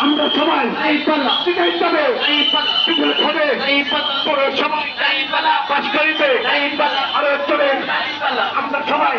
আমরা সবাই পাশ করিতে আরো চলে আমরা সবাই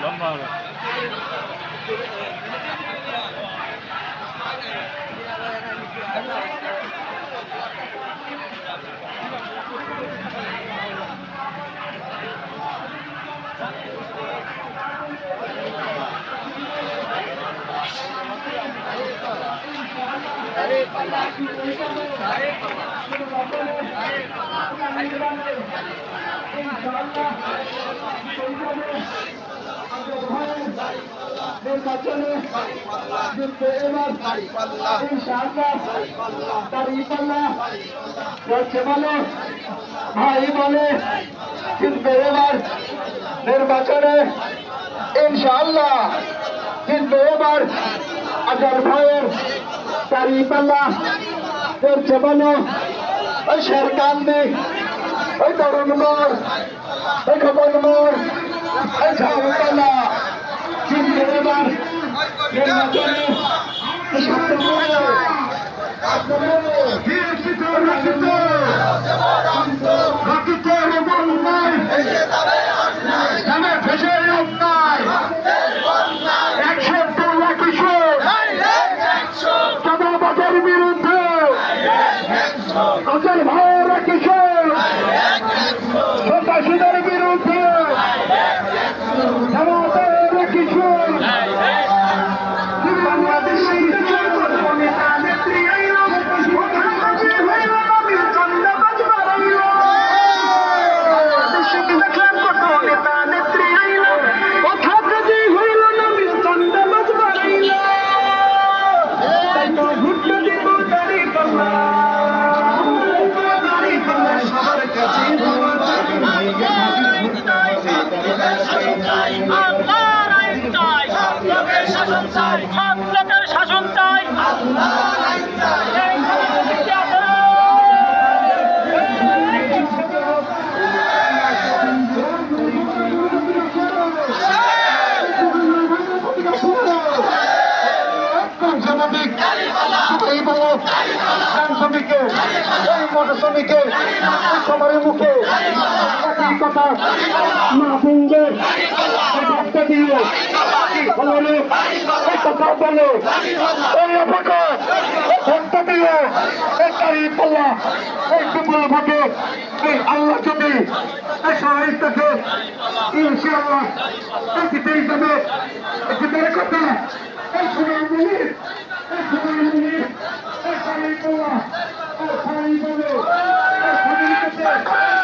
লম্বা হবে। ভাই বলে কিন্তু এবার নির্বাচনে ইনশাআল্লাহ কিন্তু এবার আজহার ভাইয়ের দাঁড়িপাল্লা করছে বলো ওই শেরকান্দি ওই তরুণ মোড় ওই খবর মোড় ওই ঝাউতলা কিন্তু এবার নির্বাচনে শাসন চাই শ্রমিকের সবার মুখে কথা মা বোনদের দিও বলো এই কথা বলো এই অপকার ভোটটা দিও এই তারিখ পাল্লা এই বিপুল ভোটে এই আল্লাহ যদি এই সহায় থাকে ইনশাআল্লাহ এই জিতে যাবে জিতের কথা এই সোনার মিনিট এই সোনার মিনিট এই তারিখ পাল্লা এই সহায় বলো এই সহায়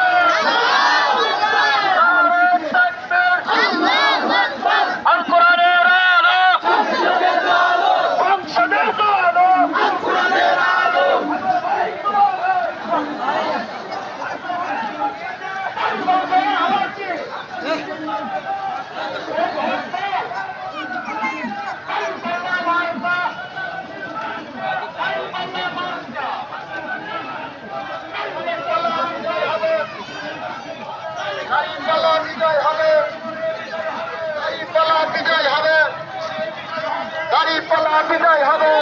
দাঁড়িপাল্লা বিজয় হবে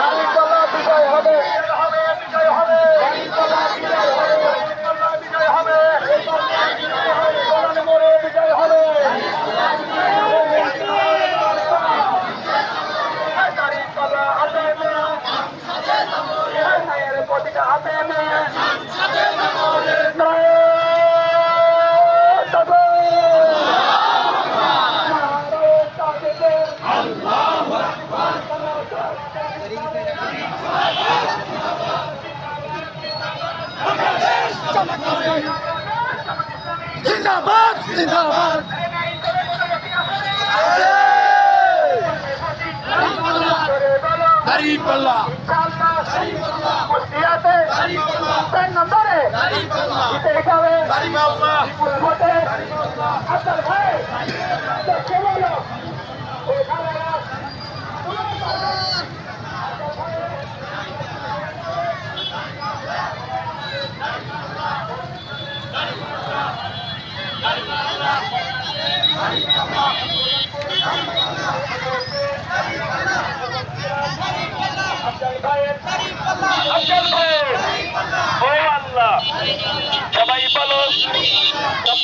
দাঁড়িপাল্লা বিজয় হবে বিজয় হবে দাঁড়িপাল্লা বিজয় হবে বিজয় হবে মোড়ে বিজয় হবে দাঁড়িপাল্লা হাতে প্রতিটা হাতে জিন্দাবাদ জিন্দাবাদ দাঁড়িপাল্লা কুষ্টিয়াতে 3 নম্বরে জিতে যাবে দাঁড়িপাল্লা ভোটে আসার ভাই দেখে বলো সবাই বলো সব